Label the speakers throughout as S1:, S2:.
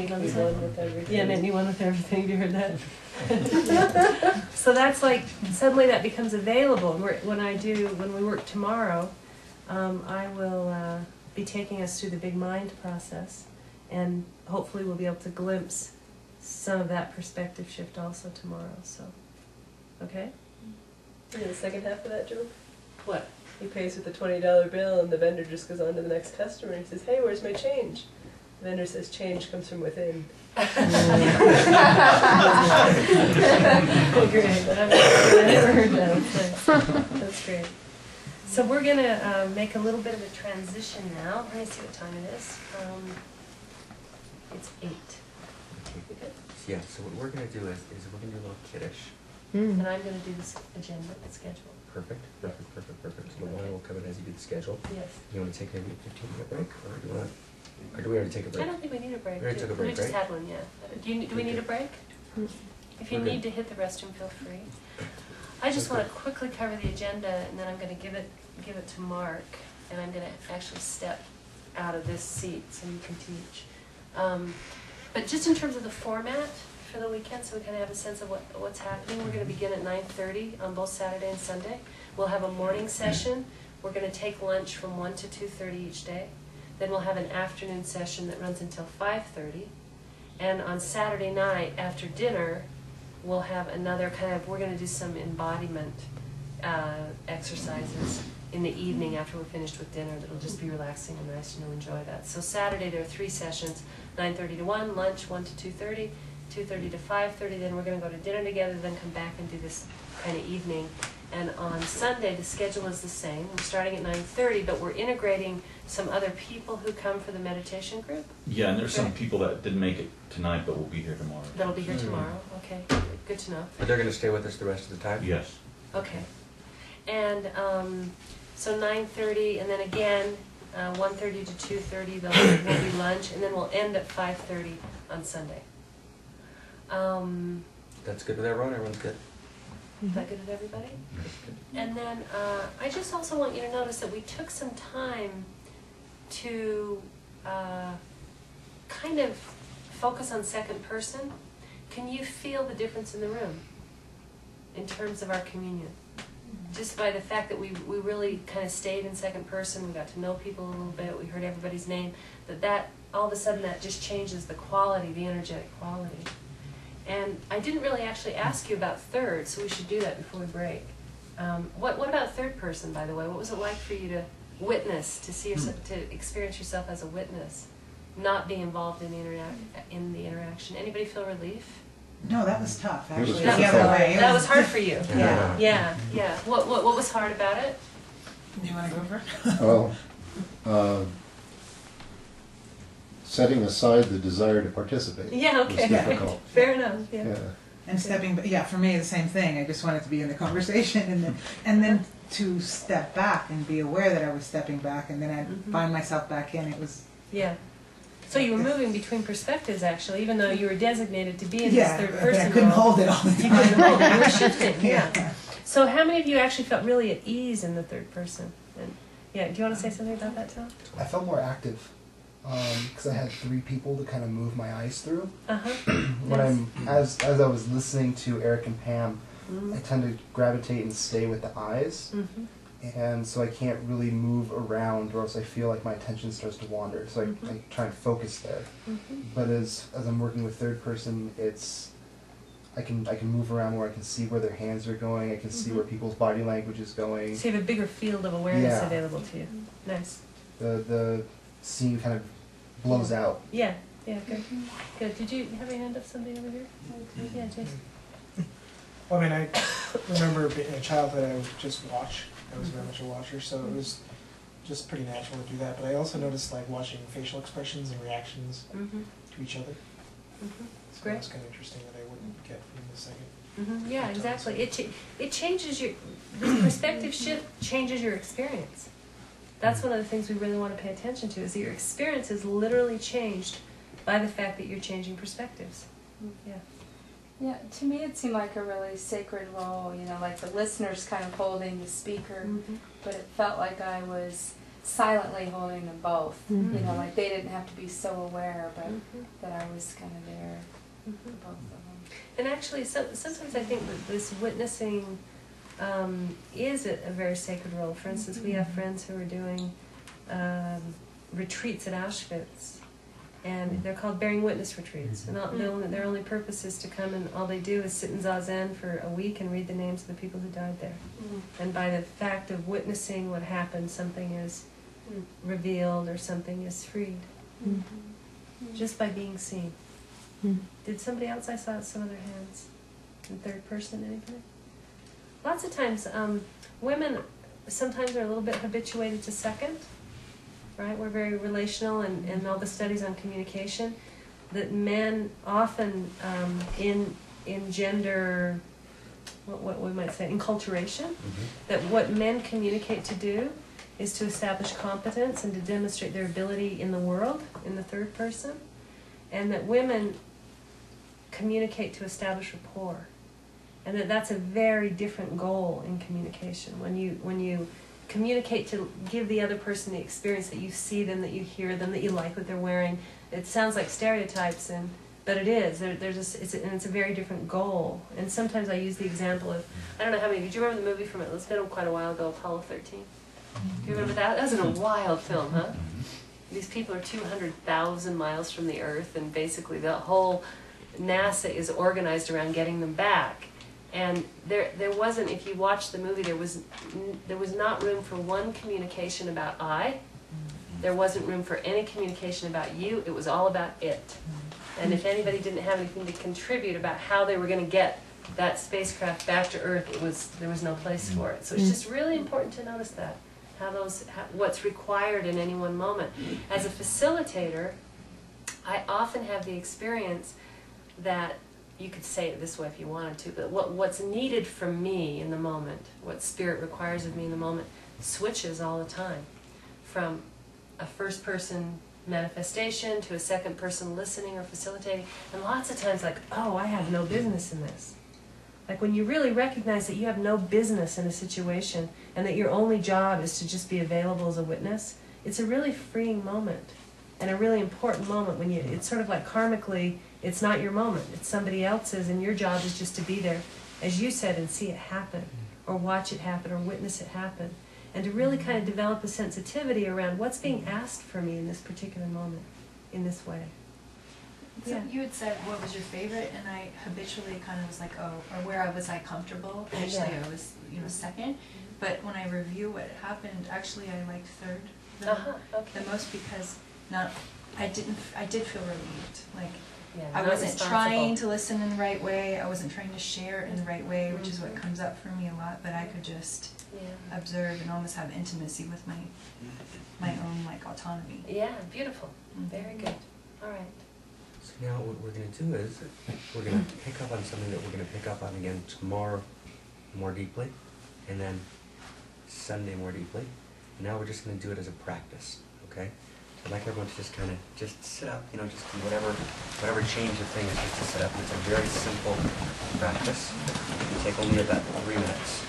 S1: one with everything.
S2: Yeah, anyone with everything. You heard that? So that's like, suddenly that becomes available. When we work tomorrow, I will be taking us through the big mind process, and hopefully we'll be able to glimpse some of that perspective shift also tomorrow. So, okay?
S1: And the second half of that joke?
S2: What?
S1: He pays with the $20 bill, and the vendor just goes on to the next customer and he says, "Hey, where's my change?" The vendor says, "Change comes from within."
S2: Oh, great. I've never heard that. That's great. So we're going to make a little bit of a transition now. Let me see what time it is. It's 8. Okay.
S3: Yeah, so what we're going to do is we're going to do a little kiddish.
S2: And I'm going to do this agenda, the schedule.
S3: Perfect. So the wine will come in as you do the schedule.
S2: Yes.
S3: You want to take maybe a 15-minute break, or do you want to? Or do we already take a break?
S2: I don't think we need a break.
S3: We already took a break,
S2: We just
S3: right?
S2: had one, yeah. Do we need a break? If you
S3: We're
S2: need
S3: good.
S2: to hit the restroom, feel free. I just want to quickly cover the agenda, and then I'm going to give it to Mark, and I'm going to actually step out of this seat so you can teach. But just in terms of the format for the weekend, so we kind of have a sense of what's happening, we're going to begin at 9:30 on both Saturday and Sunday. We'll have a morning session. We're going to take lunch from 1 to 2:30 each day. Then we'll have an afternoon session that runs until 5:30. And on Saturday night, after dinner, we'll have another we're going to do some embodiment exercises in the evening after we're finished with dinner. That'll just be relaxing and nice, and you'll enjoy that. So Saturday there are 3 sessions, 9:30 to 1, lunch 1 to 2:30, 2:30 to 5:30, then we're going to go to dinner together, then come back and do this kind of evening. And on Sunday, the schedule is the same. We're starting at 9:30, but we're integrating some other people who come for the meditation group.
S4: Yeah, and there's some people that didn't make it tonight, but will be here tomorrow.
S2: That'll be here tomorrow. Okay, good to know.
S3: But they're going to stay with us the rest of the time?
S4: Yes.
S2: Okay. And so 9:30, and then again, 1:30 to 2:30, will be lunch, and then we'll end at 5:30 on Sunday.
S3: That's good with everyone? Everyone's good?
S2: Is that good with everybody? And then I just also want you to notice that we took some time to kind of focus on second person. Can you feel the difference in the room in terms of our communion? Just by the fact that we really kind of stayed in second person, we got to know people a little bit, we heard everybody's name, that all of a sudden that just changes the quality, the energetic quality. And I didn't really actually ask you about third, so we should do that before we break. What about third person, by the way? What was it like for you to witness, to see yourself, to experience yourself as a witness, not be involved in the interaction? Anybody feel relief?
S5: No, that was tough, actually.
S2: That was hard for you.
S5: Yeah.
S2: Yeah. What was hard about it?
S5: Do you want to go first?
S6: Well, setting aside the desire to participate
S2: Yeah, okay.
S6: was difficult.
S2: Fair enough. Yeah.
S6: Yeah.
S5: And stepping, for me, the same thing. I just wanted to be in the conversation, and then to step back and be aware that I was stepping back, and then I'd find myself back in. It was
S2: So you were moving between perspectives, actually, even though you were designated to be in this third person
S5: I couldn't
S2: role.
S5: hold it all the time.
S2: You couldn't hold it. You were shifting. Yeah. So how many of you actually felt really at ease in the third person? And do you want to say something about that, Tom?
S7: I felt more active because I had 3 people to kind of move my eyes through. When as I was listening to Eric and Pam, I tend to gravitate and stay with the eyes, and so I can't really move around, or else I feel like my attention starts to wander. So I try and focus there. But as I'm working with third person, I can move around where I can see where their hands are going. I can see where people's body language is going.
S2: So you have a bigger field of awareness available to you. Nice.
S7: The scene kind of blows out.
S2: Yeah, good. Good. Did you have your hand up something over here? Yeah, Jason.
S8: Well, I mean, I remember in a childhood I would just watch. I was very much a watcher, so it was just pretty natural to do that. But I also noticed like watching facial expressions and reactions to each other.
S2: It's great.
S8: That's kind of interesting that I wouldn't get from the second.
S2: Yeah, exactly. It changes this perspective shift changes your experience. That's one of the things we really want to pay attention to, is that your experience is literally changed by the fact that you're changing perspectives.
S9: Yeah, to me it seemed like a really sacred role, like the listener's kind of holding the speaker, but it felt like I was silently holding them both, like they didn't have to be so aware, but that I was kind of there for both of them.
S2: And actually, sometimes I think that this witnessing is a very sacred role. For instance, we have friends who are doing retreats at Auschwitz, and they're called bearing witness retreats. And their only purpose is to come, and all they do is sit in zazen for a week and read the names of the people who died there. And by the fact of witnessing what happened, something is revealed or something is freed. Just by being seen. Did somebody else? I saw some other hands. In third person, anybody? Lots of times, women sometimes are a little bit habituated to second, right? We're very relational, and all the studies on communication, that men often in gender, what we might say, enculturation, that what men communicate to do is to establish competence and to demonstrate their ability in the world, in the third person, and that women communicate to establish rapport, and that's a very different goal in communication. When you communicate to give the other person the experience that you see them, that you hear them, that you like what they're wearing, it sounds like stereotypes, but it is. It's a very different goal. And sometimes I use the example of, I don't know how many, did you remember the movie from it? It's been quite a while ago, Apollo 13. Do you remember that? That was in a wild film, huh? These people are 200,000 miles from the Earth, and basically the whole NASA is organized around getting them back. And there wasn't, if you watch the movie, there was not room for one communication about I. There wasn't room for any communication about you. It was all about it. And if anybody didn't have anything to contribute about how they were going to get that spacecraft back to Earth, there was no place for it. So it's just really important to notice that. What's required in any one moment. As a facilitator, I often have the experience that, you could say it this way if you wanted to, but what's needed from me in the moment, what spirit requires of me in the moment, switches all the time. From a first person manifestation to a second person listening or facilitating, and lots of times like, oh, I have no business in this. Like when you really recognize that you have no business in a situation and that your only job is to just be available as a witness, it's a really freeing moment and a really important moment when it's sort of like karmically, it's not your moment, it's somebody else's, and your job is just to be there, as you said, and see it happen, or watch it happen, or witness it happen, and to really kind of develop a sensitivity around what's being asked for me in this particular moment, in this way.
S10: So
S2: Yeah.
S10: you had said what was your favorite, and I habitually kind of was like, oh, or where was I comfortable? Actually,
S2: Yeah.
S10: I was, second. But when I review what happened, actually, I liked third
S2: Okay.
S10: the most, because I did feel relieved. Like
S2: Yeah,
S10: I
S2: not
S10: wasn't
S2: responsible.
S10: trying to listen in the right way. I wasn't trying to share it in the right way, which is what comes up for me a lot. But I could just
S2: Yeah.
S10: observe and almost have intimacy with my own autonomy.
S2: Yeah, beautiful. Very good. All right.
S3: So now what we're going to do is we're going to pick up on something that we're going to pick up on again tomorrow more deeply, and then Sunday more deeply. And now we're just going to do it as a practice, okay? I'd like everyone to just kind of just sit up, just do whatever change of thing is just to sit up. And it's a very simple practice. It can take only about 3 minutes.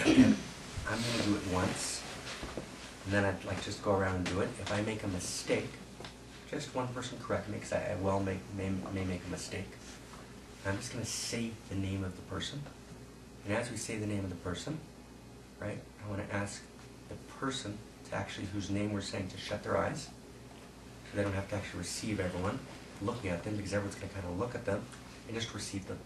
S3: And I'm going to do it once, and then I'd like just go around and do it. If I make a mistake, just one person correct me, because I may make a mistake. I'm just going to say the name of the person. And as we say the name of the person, right, I want to ask the person to actually, whose name we're saying, to shut their eyes, so they don't have to actually receive everyone looking at them, because everyone's going to kind of look at them and just receive them.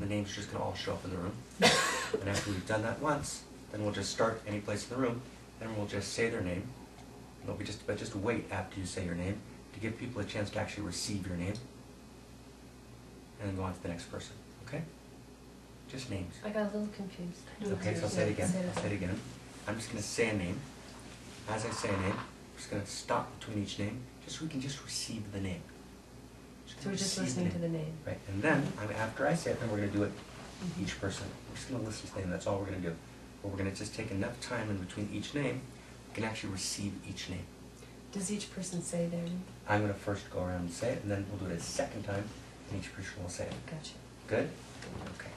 S3: The names are just going to all show up in the room. And after we've done that once, then we'll just start any place in the room, and we'll just say their name. But just wait after you say your name to give people a chance to actually receive your name, and then go on to the next person. Okay? Just names.
S2: I got a little confused.
S3: Okay, so I'll say it again. I'll say it again. I'm just going to say a name. As I say a name, I'm just going to stop between each name, just so we can just receive the name.
S2: So we're just listening to the name.
S3: Right, and then after I say it, then we're going to do it each person. We're just going to listen to the name. That's all we're going to do. But we're going to just take enough time in between each name, we can actually receive each name.
S2: Does each person say their name?
S3: I'm going to first go around and say it, and then we'll do it a second time, and each person will say it.
S2: Gotcha.
S3: Good? Okay.